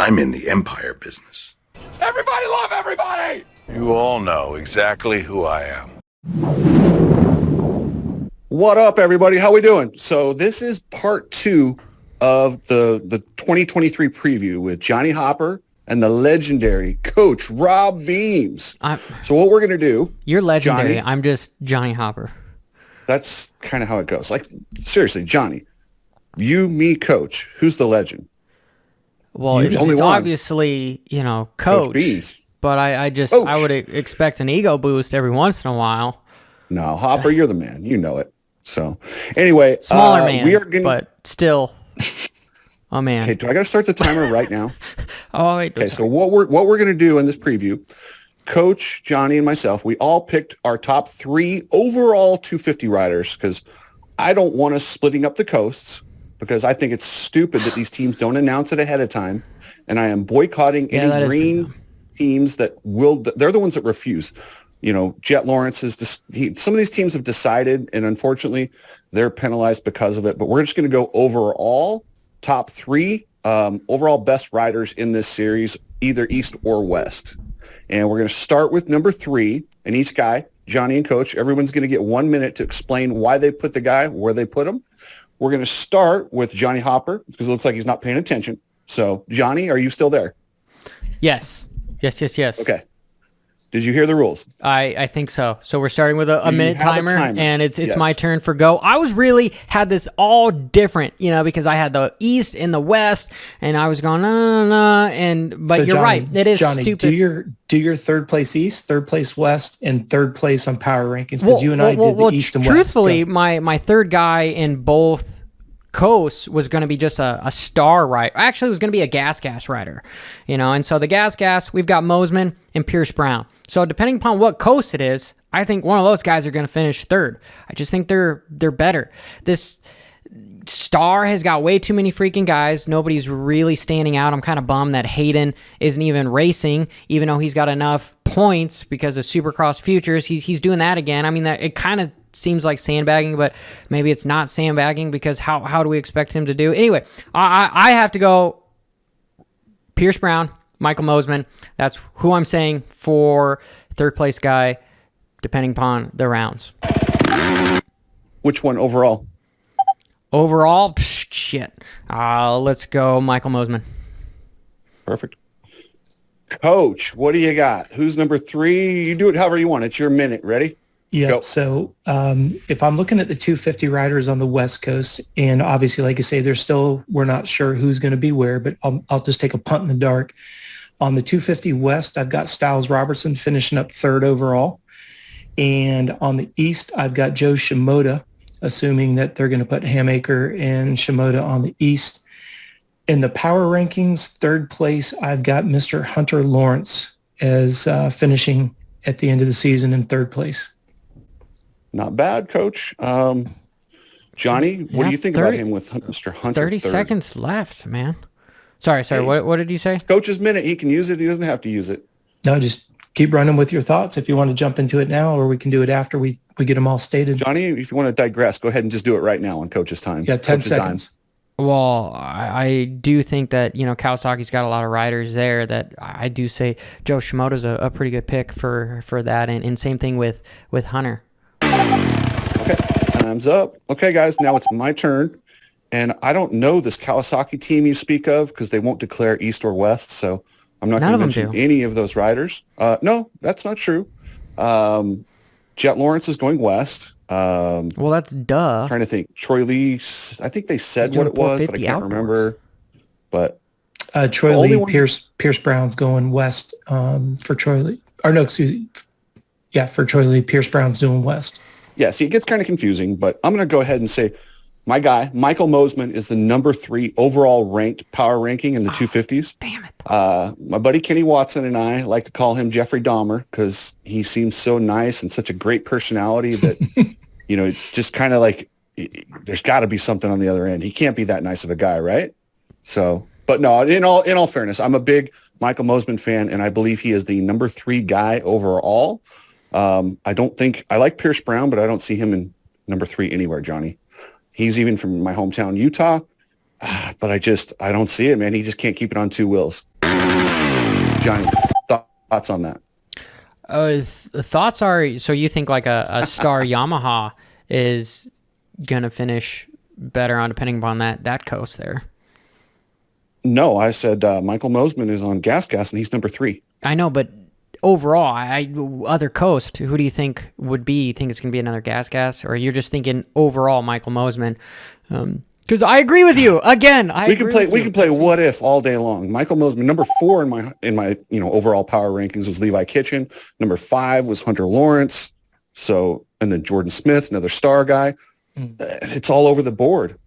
I'm in the empire business. Everybody love everybody! You all know exactly who I am. What up, everybody? How we doing? So this is part 2 of the 2023 preview with Johnny Hopper and the legendary Coach Robb Beams. So what we're going to do... You're legendary. Johnny, I'm just Johnny Hopper. That's kind of how it goes. Like, seriously, Johnny, you, me, Coach. Who's the legend? Well, it's obviously, Coach Beams. But I would expect an ego boost every once in a while. No, Hopper, you're the man. You know it. So, anyway, smaller man, we are gonna... but still, oh man. Okay, do I got to start the timer right now? Oh, wait. Okay, so what we're going to do in this preview, Coach, Johnny, and myself, we all picked our top 3 overall 250 riders because I don't want us splitting up the coasts because I think it's stupid that these teams don't announce it ahead of time, and I am boycotting any green teams that will. They're the ones that refuse. Jett Lawrence some of these teams have decided, and unfortunately, they're penalized because of it. But we're just going to go overall top 3 overall best riders in this series, either East or West. And we're going to start with number 3, and each guy, Johnny and Coach, everyone's going to get 1 minute to explain why they put the guy where they put him. We're going to start with Johnny Hopper because it looks like he's not paying attention. So, Johnny, are you still there? Yes. Yes. Okay. Did you hear the rules? I think so. So we're starting with a minute timer, and it's yes. My turn for go. I was really had this all different, because I had the East and the West, and I was going no, but so you're Johnny, right. It is Johnny, stupid. Do your third place East, third place West, and third place on power rankings because you and I did the East and West. Truthfully, my third guy in both coast was going to be just a star rider. Actually, it was going to be a gas rider, and so the gas, we've got Mosman and Pierce Brown. So depending upon what coast it is, I think one of those guys are going to finish third. I just think they're better. This star has got way too many freaking guys. Nobody's really standing out. I'm kind of bummed that Hayden isn't even racing, even though he's got enough points because of Supercross Futures. He's doing that again. I mean, it kind of seems like sandbagging, but maybe it's not sandbagging because how do we expect him to do? Anyway, I have to go Pierce Brown, Michael Mosman. That's who I'm saying for third place guy, depending upon the rounds. Which one overall? Overall, shit. Let's go Michael Mosman. Perfect. Coach, what do you got? Who's number 3? You do it however you want. It's your minute. Ready? Yeah. Go. So if I'm looking at the 250 riders on the West Coast, and obviously, like I say, we're not sure who's going to be where, but I'll just take a punt in the dark. On the 250 West, I've got Styles Robertson finishing up 3rd overall. And on the East, I've got Joe Shimoda, assuming that they're going to put Hamaker and Shimoda on the East. In the power rankings, 3rd place, I've got Mr. Hunter Lawrence as finishing at the end of the season in 3rd place. Not bad, Coach. Johnny, what do you think about him with Mr. Hunter? 30 seconds left, man. Sorry. Hey, what did you say? Coach's minute. He can use it. He doesn't have to use it. No, just keep running with your thoughts if you want to jump into it now, or we can do it after we get them all stated. Johnny, if you want to digress, go ahead and just do it right now on Coach's time. Yeah, 10 seconds. Well, I do think that, Kawasaki's got a lot of riders there that I do say Joe Shimoda's a pretty good pick for that. And same thing with Hunter. Okay, time's up. Okay, guys, now it's my turn. And I don't know this Kawasaki team you speak of because they won't declare East or West. So I'm not going to mention any of those riders. No, that's not true. Jett Lawrence is going West. Well, that's duh. Trying to think. Troy Lee, I think they said what it was, but I can't remember. But Troy Lee, Pierce Brown's going West for Troy Lee. Or no, excuse me. Yeah, for Troy Lee, Pierce Brown's doing West. Yeah, see, it gets kind of confusing, but I'm going to go ahead and say my guy, Michael Mosman, is the number 3 overall ranked power ranking in the 250s. Damn it. My buddy Kenny Watson and I like to call him Jeffrey Dahmer because he seems so nice and such a great personality that, just kind of like there's got to be something on the other end. He can't be that nice of a guy, right? So, but no, in all fairness, I'm a big Michael Mosman fan, and I believe he is the number 3 guy overall. I like Pierce Brown, but I don't see him in number 3 anywhere, Johnny. He's even from my hometown, Utah, but I don't see it, man. He just can't keep it on 2 wheels. Johnny, thoughts on that? Thoughts are, so you think like a star Yamaha is going to finish better on depending upon that coast there? No, I said Michael Mosiman is on gas and he's number 3. I know, but overall, other coast, who do you think would be? You think it's going to be another gas, or you're just thinking overall Michael Mosiman? Because I agree with you again. We can play what if all day long. Michael Mosiman, number 4 in my overall power rankings was Levi Kitchen. Number 5 was Hunter Lawrence. So, and then Jordan Smith, another star guy. It's all over the board.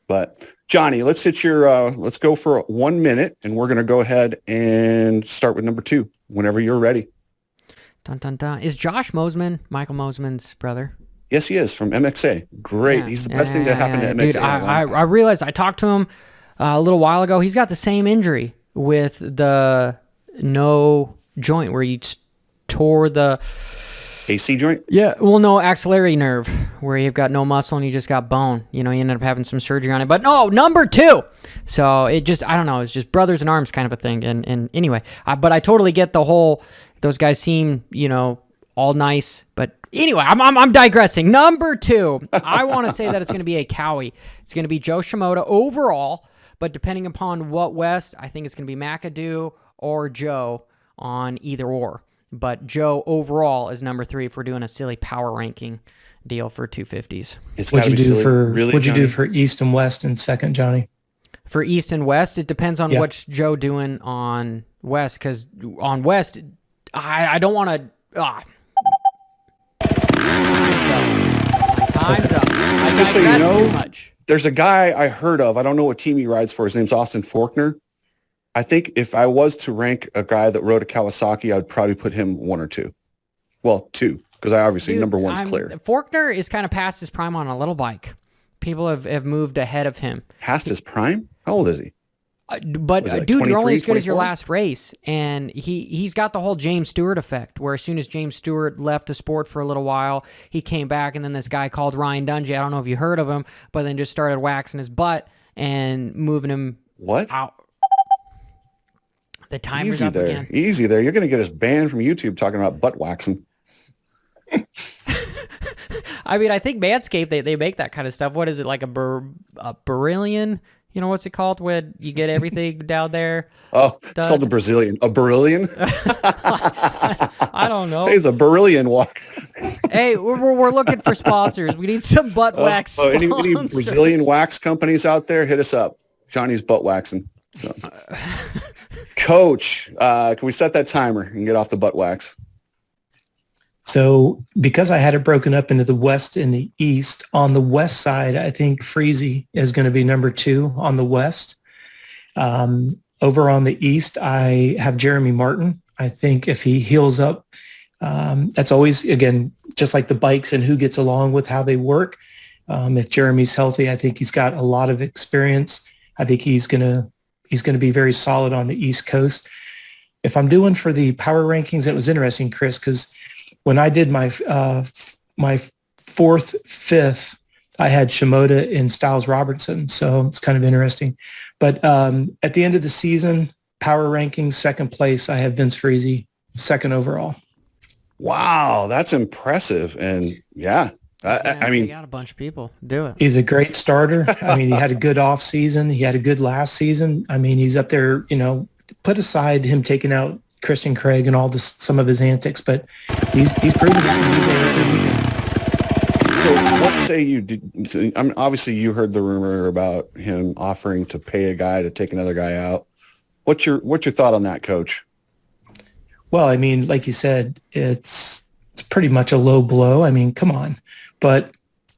But Johnny, let's hit your. Let's go for 1 minute, and we're going to go ahead and start with number 2 whenever you're ready. Dun dun dun. Is Josh Mosiman Michael Mosiman's brother? Yes, he is, from MXA. Great. He's the best thing to happen to MXA. Dude, I realized I talked to him a little while ago. He's got the same injury with the no joint where you tore the AC joint? Yeah, well, no, axillary nerve where you've got no muscle and you just got bone. You ended up having some surgery on it. But no, number 2. So it just, I don't know, it's just brothers in arms kind of a thing. And anyway, but I totally get the whole, those guys seem, all nice. But anyway, I'm digressing. Number 2, I want to say that it's going to be a Cowie. It's going to be Joe Shimoda overall, but depending upon what West, I think it's going to be McAdoo or Joe on either or. But Joe overall is number 3 if we're doing a silly power ranking deal for 250s. What'd you do for East and West in second, Johnny? For East and West, it depends on what's Joe doing on West, because on West, I don't want to. Time's up. I Just so you know, too much. There's a guy I heard of. I don't know what team he rides for. His name's Austin Forkner. I think if I was to rank a guy that rode a Kawasaki, I would probably put him 1 or 2. Well, 2, because number 1's clear. Forkner is kind of past his prime on a little bike. People have moved ahead of him. Past his prime? How old is he? But dude, you're only as good as your last race, and he's got the whole James Stewart effect, where as soon as James Stewart left the sport for a little while, he came back, and then this guy called Ryan Dungey, I don't know if you heard of him, but then just started waxing his butt and moving him out. The timer's up again. Easy there. You're going to get us banned from YouTube talking about butt waxing. I mean, I think Manscaped, they make that kind of stuff. What is it, like a Brazilian? What's it called when you get everything down there? Oh, it's called the Brazilian. A Brazilian? I don't know. It's a Brazilian walk. Hey, we're looking for sponsors. We need some butt wax any Brazilian wax companies out there, hit us up. Johnny's butt waxing. So. Coach, can we set that timer and get off the butt wax? So because I had it broken up into the West and the East, on the West side, I think Freezy is going to be number 2 on the West. Over on the East, I have Jeremy Martin. I think if he heals up, that's always, again, just like the bikes and who gets along with how they work. If Jeremy's healthy, I think he's got a lot of experience. I think he's going to be very solid on the East Coast. If I'm doing for the power rankings, it was interesting, Chris, because when I did my 4th, 5th, I had Shimoda and Styles Robertson, so it's kind of interesting. But at the end of the season, power rankings, 2nd place, I have Vince Freezy, 2nd overall. Wow, that's impressive. And I mean, got a bunch of people do it. He's a great starter. I mean, he had a good off season. He had a good last season. I mean, he's up there, put aside him taking out Christian Craig and all this, some of his antics, but he's proven to be there every weekend. So let's say you did. I mean, obviously you heard the rumor about him offering to pay a guy to take another guy out. What's your thought on that, Coach? Well, I mean, like you said, it's pretty much a low blow. I mean, come on, but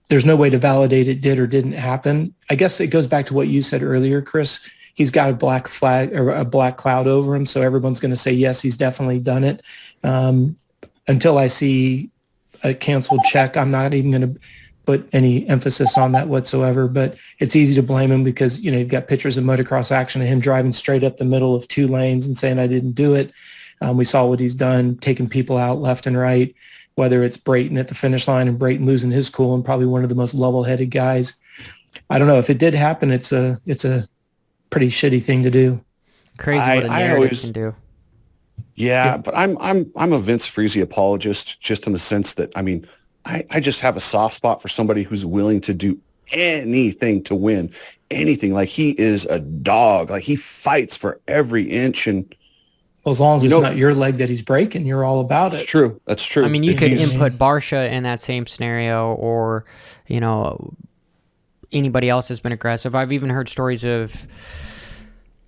there's no way to validate it did or didn't happen. I guess it goes back to what you said earlier, Chris. He's got a black flag or a black cloud over him, so everyone's going to say, yes, he's definitely done it. Until I see a canceled check, I'm not even going to put any emphasis on that whatsoever, but it's easy to blame him because, you've got pictures of motocross action of him driving straight up the middle of 2 lanes and saying, I didn't do it. We saw what he's done, taking people out left and right, whether it's Brayton at the finish line and Brayton losing his cool and probably one of the most level-headed guys. I don't know. If it did happen, it's a pretty shitty thing to do. Crazy what a narrative can do. Yeah, but I'm a Vince Freese apologist, just in the sense that, I mean, I just have a soft spot for somebody who's willing to do anything to win, anything. Like, he is a dog. Like, he fights for every inch. And well, as long as it's not your leg that he's breaking, you're all about it. That's true. That's true. I mean, you could input Barsha in that same scenario, or, anybody else has been aggressive. I've even heard stories of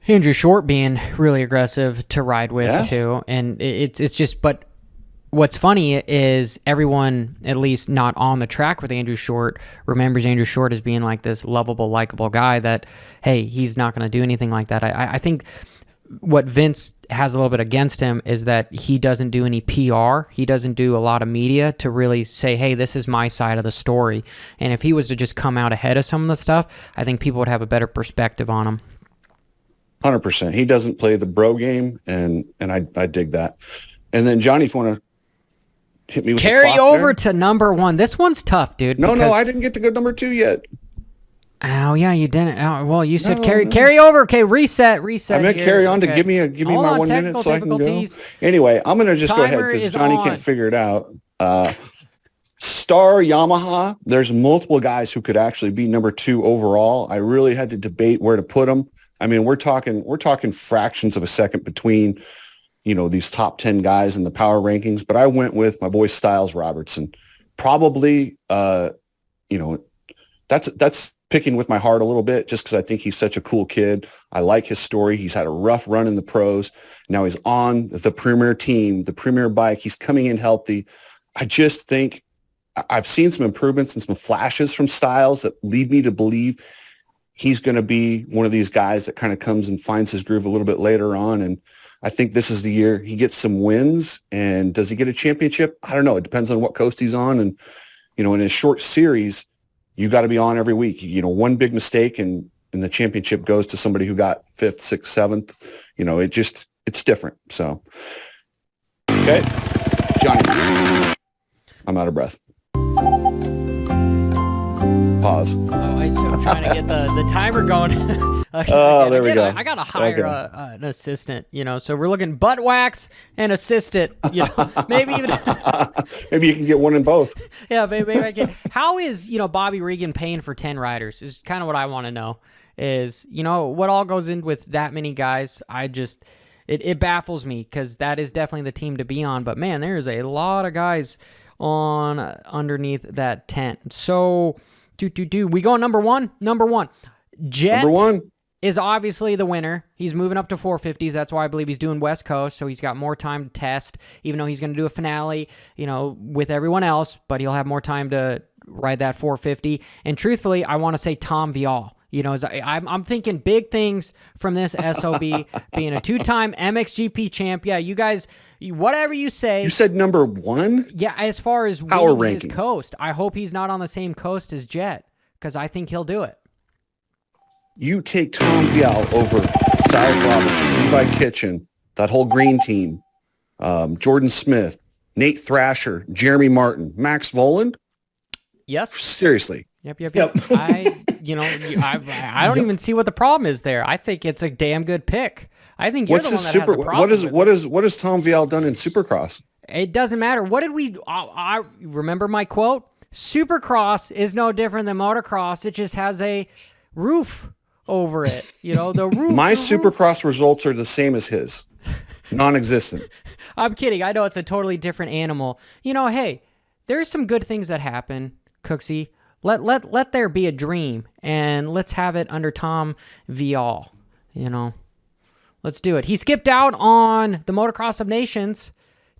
Andrew Short being really aggressive to ride with too. And it's just, but what's funny is everyone, at least not on the track with Andrew Short, remembers Andrew Short as being like this lovable, likable guy that, hey, he's not going to do anything like that. I think what Vince has a little bit against him is that he doesn't do any PR. He doesn't do a lot of media to really say, hey, this is my side of the story. And if he was to just come out ahead of some of the stuff, I think people would have a better perspective on him. 100%. He doesn't play the bro game, and I dig that. And then, Johnny, if you want to hit me with carry the clock over there. to number 1. This one's tough, dude. No, I didn't get to go number 2 yet. Oh yeah, you didn't. Oh, well, you said carry over. Okay, reset. I meant carry on to give me my 1 minute so I can go. Anyway, I'm gonna just go ahead because Johnny can't figure it out. Star Yamaha. There's multiple guys who could actually be number 2 overall. I really had to debate where to put them. I mean, we're talking fractions of a second between, these top 10 guys in the power rankings. But I went with my boy Styles Robertson. Probably, that's picking with my heart a little bit, just because I think he's such a cool kid. I like his story. He's had a rough run in the pros. Now he's on the premier team, the premier bike. He's coming in healthy. I just think I've seen some improvements and some flashes from Styles that lead me to believe he's going to be one of these guys that kind of comes and finds his groove a little bit later on. And I think this is the year he gets some wins. And does he get a championship? I don't know. It depends on what coast he's on. And, in a short series, you got to be on every week. One big mistake and the championship goes to somebody who got 5th, 6th, 7th. It's different. So, okay, Johnny, I'm out of breath. Pause. Oh, I'm trying to get the timer going. There we go. I got to hire an assistant, so we're looking butt wax and assistant, maybe even. Maybe you can get one in both. Yeah, maybe I can. How is, Bobby Regan paying for 10 riders is kind of what I want to know is, what all goes in with that many guys. It baffles me because that is definitely the team to be on. But man, there's a lot of guys on underneath that tent. So we go number 1. Jett is obviously the winner. He's moving up to 450s. That's why I believe he's doing West Coast, so he's got more time to test, even though he's going to do a finale, with everyone else, but he'll have more time to ride that 450. And truthfully, I want to say Tom Vial. I'm thinking big things from this SOB, being a 2-time MXGP champ. Yeah, you guys, whatever you say. You said number 1? Yeah, as far as power winning ranking. His coast, I hope he's not on the same coast as Jett, because I think he'll do it. You take Tom Vial over Styles Robertson, Levi Kitchen, that whole green team, Jordan Smith, Nate Thrasher, Jeremy Martin, Max Voland? Yes. Seriously. Yep. I don't even see what the problem is there. I think it's a damn good pick. I think you're the one that has a problem. What has Tom Vial done in Supercross? It doesn't matter. What did we? I remember my quote. Supercross is no different than motocross. It just has a roof over it. The roof. My Supercross results are the same as his. Non-existent. I'm kidding. I know it's a totally different animal. Hey, there's some good things that happen, Cooksey. Let there be a dream, and let's have it under Tom Vial. Let's do it. He skipped out on the Motocross of Nations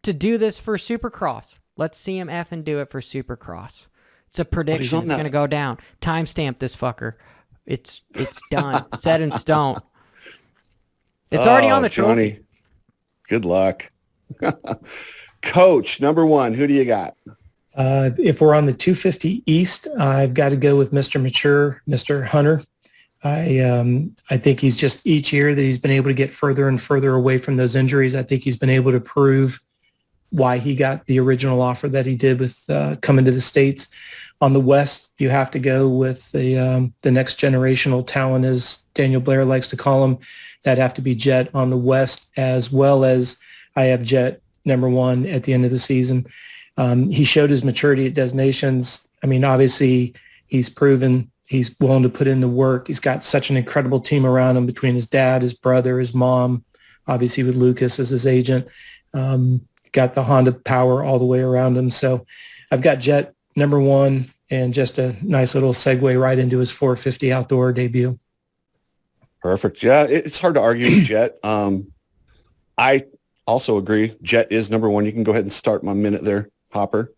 to do this for Supercross. Let's see him effing do it for Supercross. It's a prediction. It's going to go down. Timestamp this fucker. It's done. Set in stone. It's already on the trophy. Johnny, good luck. Coach, number 1, who do you got? If we're on the 250 East, I've got to go with Mr. Mature, Mr. Hunter. I think he's just each year that he's been able to get further and further away from those injuries. I think he's been able to prove why he got the original offer that he did with coming to the States. On the West, you have to go with the next generational talent, as Daniel Blair likes to call him. That'd have to be Jett on the West, as well as I have Jett number one at the end of the season. He showed his maturity at Des Nations. I mean, obviously, he's proven he's willing to put in the work. He's got such an incredible team around him between his dad, his brother, his mom, obviously with Lucas as his agent. Got the Honda power all the way around him. So I've got Jett number one, and just a nice little segue right into his 450 outdoor debut. Perfect. Yeah, it's hard to argue with Jett. I also agree. Jett is number one. You can go ahead and start my minute there, Hopper.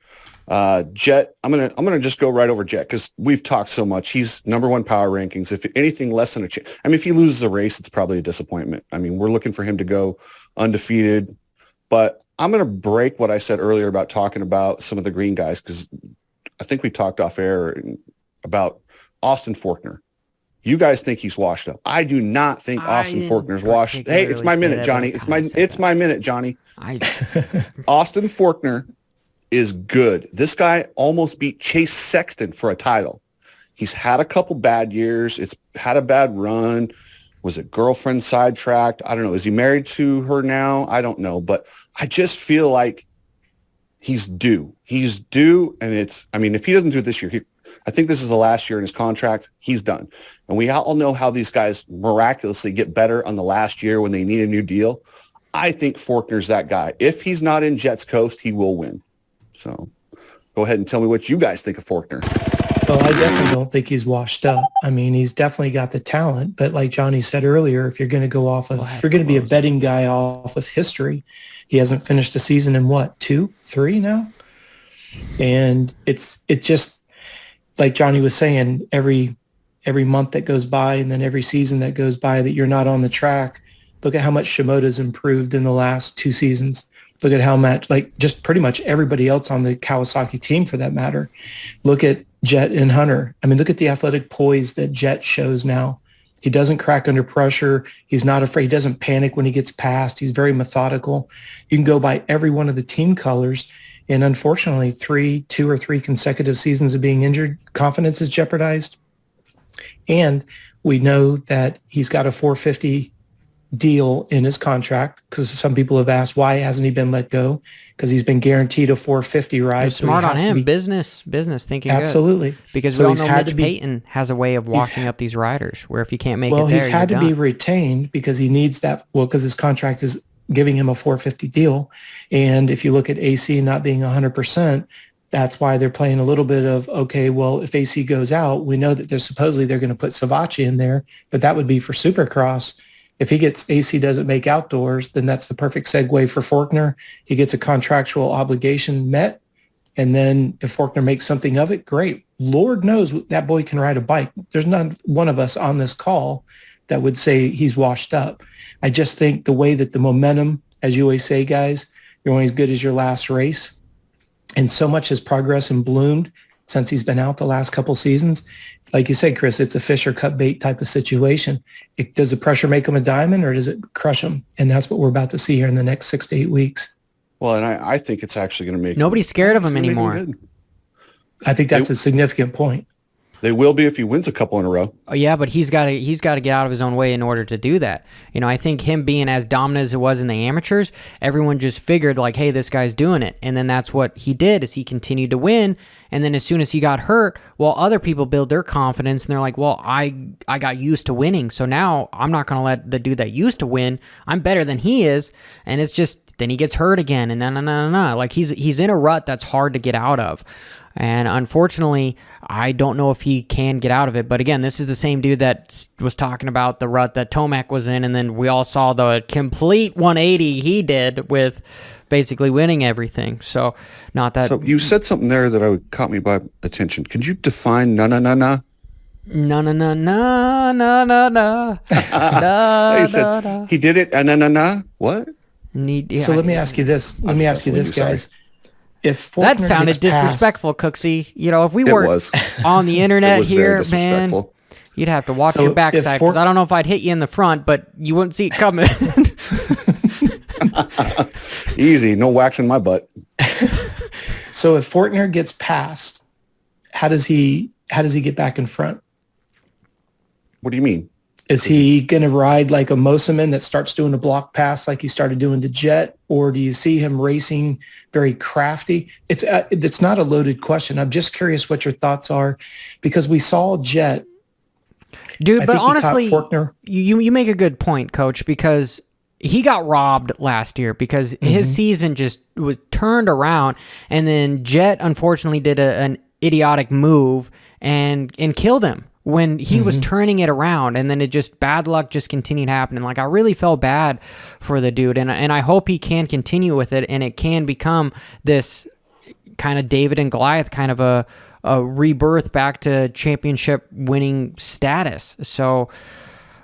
Jett, I'm gonna just go right over Jett because we've talked so much. He's number one power rankings. If anything less than a chance, I mean, if he loses a race, it's probably a disappointment. I mean, we're looking for him to go undefeated. But I'm going to break what I said earlier about talking about some of the green guys, because I think we talked off air about Austin Forkner. You guys think he's washed up. I do not think Austin Forkner's washed. Hey, it's my minute, Johnny. It's my minute, Johnny. Austin Forkner is good. This guy almost beat Chase Sexton for a title. He's had a couple bad years. It's had a bad run. Was it girlfriend sidetracked? I don't know. Is he married to her now? I don't know. But I just feel like he's due. He's due. And if he doesn't do it this year, I think this is the last year in his contract. He's done. And we all know how these guys miraculously get better on the last year when they need a new deal. I think Forkner's that guy. If he's not in Jett's coast, he will win. So go ahead and tell me what you guys think of Forkner. Well, I definitely don't think he's washed up. I mean, he's definitely got the talent, but like Johnny said earlier, if you're going to go off of, if you're going to be a betting guy off of history, he hasn't finished a season in what, 2, 3 now? And it just, like Johnny was saying, every month that goes by and then every season that goes by that you're not on the track, look at how much Shimoda's improved in the last 2 seasons. Look at how much, like just pretty much everybody else on the Kawasaki team for that matter. Look at Jett and Hunter. I mean, look at the athletic poise that Jett shows now. He doesn't crack under pressure. He's not afraid. He doesn't panic when he gets passed. He's very methodical. You can go by every one of the team colors. And unfortunately, 2 or 3 consecutive seasons of being injured, confidence is jeopardized. And we know that he's got a 450 deal in his contract, because some people have asked why hasn't he been let go, because he's been guaranteed a 450 ride. Smart on him. Business thinking. Absolutely. Good. Because we all know Mitch Payton has a way of washing up these riders where if you can't make it there, he's had to be retained because he needs that. Well, because his contract is giving him a 450 deal. And if you look at AC not being 100%, that's why they're playing a little bit of, okay, well, if AC goes out, we know that they're going to put Savacci in there, but that would be for Supercross. If AC doesn't make outdoors, then that's the perfect segue for Forkner. He gets a contractual obligation met. And then if Forkner makes something of it, great. Lord knows that boy can ride a bike. There's not one of us on this call that would say he's washed up. I just think the way that the momentum, as you always say, guys, you're only as good as your last race. And so much has progressed and bloomed since he's been out the last couple seasons. Like you said, Chris, it's a fish or cut bait type of situation. Does the pressure make him a diamond or does it crush him? And that's what we're about to see here in the next 6 to 8 weeks. Well, and I think it's actually going to make nobody's scared of him anymore. I think that's a significant point. They will be if he wins a couple in a row. Oh, yeah, but he's got to get out of his own way in order to do that. You know, I think him being as dominant as it was in the amateurs, everyone just figured like, hey, this guy's doing it. And then that's what he did is he continued to win. And then as soon as he got hurt, well, other people build their confidence and they're like, well, I got used to winning. So now I'm not going to let the dude that used to win. I'm better than he is. And it's just, then he gets hurt again. And no. Like he's in a rut that's hard to get out of. And unfortunately, I don't know if he can get out of it. But again, this is the same dude that was talking about the rut that Tomac was in. And then we all saw the complete 180 he did with basically winning everything. So not that. So you said something there that caught me by attention. Could you define na? No. He said he did it. Na. What? So let me ask you this. Guys. If that sounded disrespectful, Cooksey. You know, if we weren't on the internet here, man, you'd have to watch your backside because I don't know if I'd hit you in the front, but you wouldn't see it coming. Easy. No wax in my butt. So if Forkner gets past, how does he get back in front? What do you mean? Is he going to ride like a Moseman that starts doing a block pass like he started doing to Jett, or do you see him racing very crafty? It's not a loaded question. I'm just curious what your thoughts are, because we saw Jett. Dude, but honestly, you make a good point, Coach, because he got robbed last year because his season just was turned around, and then Jett unfortunately did an idiotic move and killed him when he was turning it around, and then it just, bad luck just continued happening. Like, I really felt bad for the dude, and I hope he can continue with it, and it can become this kind of David and Goliath kind of a rebirth back to championship winning status. So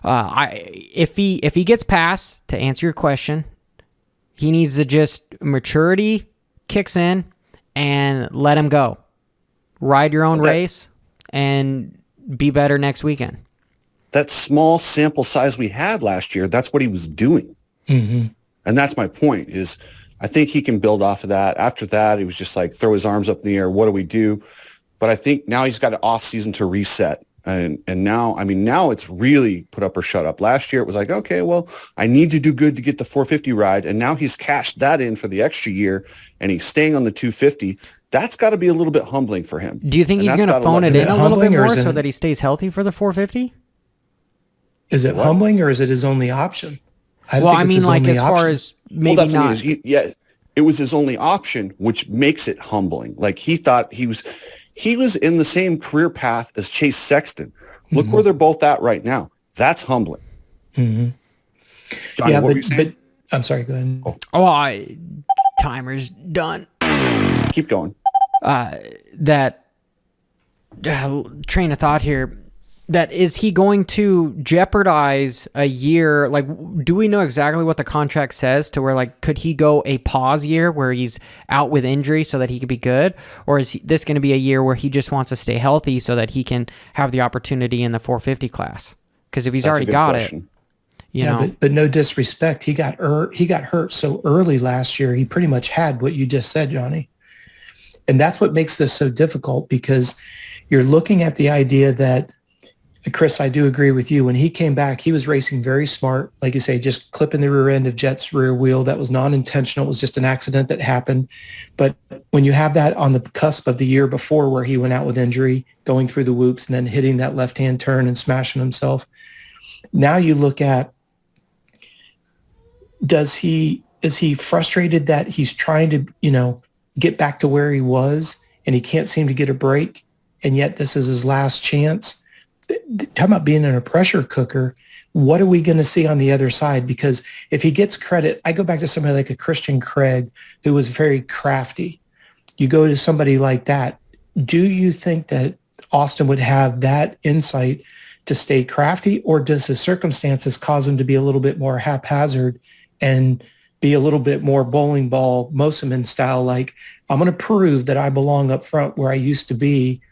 if he gets past, to answer your question, he needs to just, maturity kicks in and let him go. Ride your own race and be better next weekend. That small sample size we had last year, that's what he was doing. And that's my point, is I think he can build off of that. After that, he was just like, throw his arms up in the air. What do we do? But I think now he's got an off season to reset. And now, I mean, now it's really put up or shut up. Last year, it was like, okay, well, I need to do good to get the 450 ride. And now he's cashed that in for the extra year, and he's staying on the 250. That's got to be a little bit humbling for him. Do you think he's going to phone it in a little bit more so that he stays healthy for the 450? Is it humbling, or is it his only option? I mean, like, as far as maybe not. Yeah, it was his only option, which makes it humbling. Like, he thought he was in the same career path as Chase Sexton. Look where they're both at right now. That's humbling. Johnny, yeah, but I'm sorry, go ahead. Timer's done. Keep going. That train of thought here, that is he going to jeopardize a year? Like, do we know exactly what the contract says to where, like, could he go a pause year where he's out with injury so that he could be good? Or is this going to be a year where he just wants to stay healthy so that he can have the opportunity in the 450 class? Because if he's already got it, you know. But no disrespect, he got hurt so early last year. He pretty much had what you just said, Johnny. And that's what makes this so difficult, because you're looking at the idea that, Chris, I do agree with you. When he came back, he was racing very smart. Like you say, just clipping the rear end of Jett's rear wheel. That was non-intentional. It was just an accident that happened. But when you have that on the cusp of the year before, where he went out with injury, going through the whoops and then hitting that left-hand turn and smashing himself, now you look at, is he frustrated that he's trying to, get back to where he was and he can't seem to get a break, and yet this is his last chance? Talking about being in a pressure cooker, what are we going to see on the other side? Because if he gets credit, I go back to somebody like a Christian Craig, who was very crafty. You go to somebody like that. Do you think that Austin would have that insight to stay crafty, or does his circumstances cause him to be a little bit more haphazard and be a little bit more bowling ball Moseman style? Like, I'm going to prove that I belong up front where I used to be.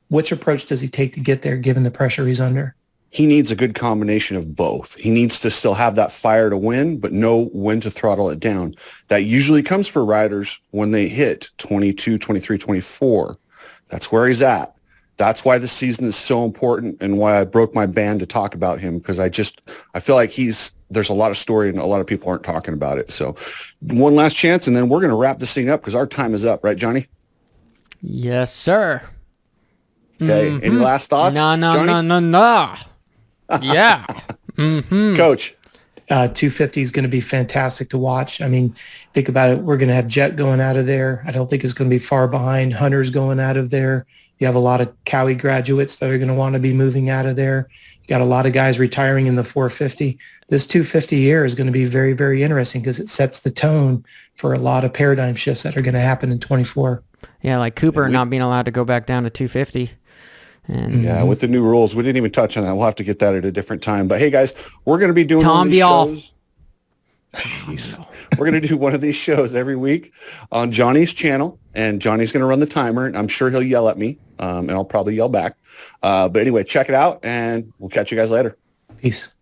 Which approach does he take to get there, given the pressure he's under? He needs a good combination of both. He needs to still have that fire to win, but know when to throttle it down. That usually comes for riders when they hit 22, 23, 24. That's where he's at. That's why this season is so important, and why I broke my band to talk about him, because I feel like there's a lot of story and a lot of people aren't talking about it. So one last chance, and then we're going to wrap this thing up because our time is up. Right, Johnny? Yes, sir. Okay. Any last thoughts? No. Yeah. Coach. 250 is going to be fantastic to watch. I mean, think about it. We're going to have Jett going out of there. I don't think it's going to be far behind. Hunter's going out of there. You have a lot of Cowie graduates that are going to want to be moving out of there. You got a lot of guys retiring in the 450. This 250 year is going to be very, very interesting, because it sets the tone for a lot of paradigm shifts that are going to happen in 24. Yeah, like Cooper not being allowed to go back down to 250. And yeah, with the new rules, we didn't even touch on that. We'll have to get that at a different time. But hey, guys, we're going to be doing one of these shows. Jeez. We're going to do one of these shows every week on Johnny's channel, and Johnny's going to run the timer, and I'm sure he'll yell at me, and I'll probably yell back. But anyway, check it out, and we'll catch you guys later. Peace.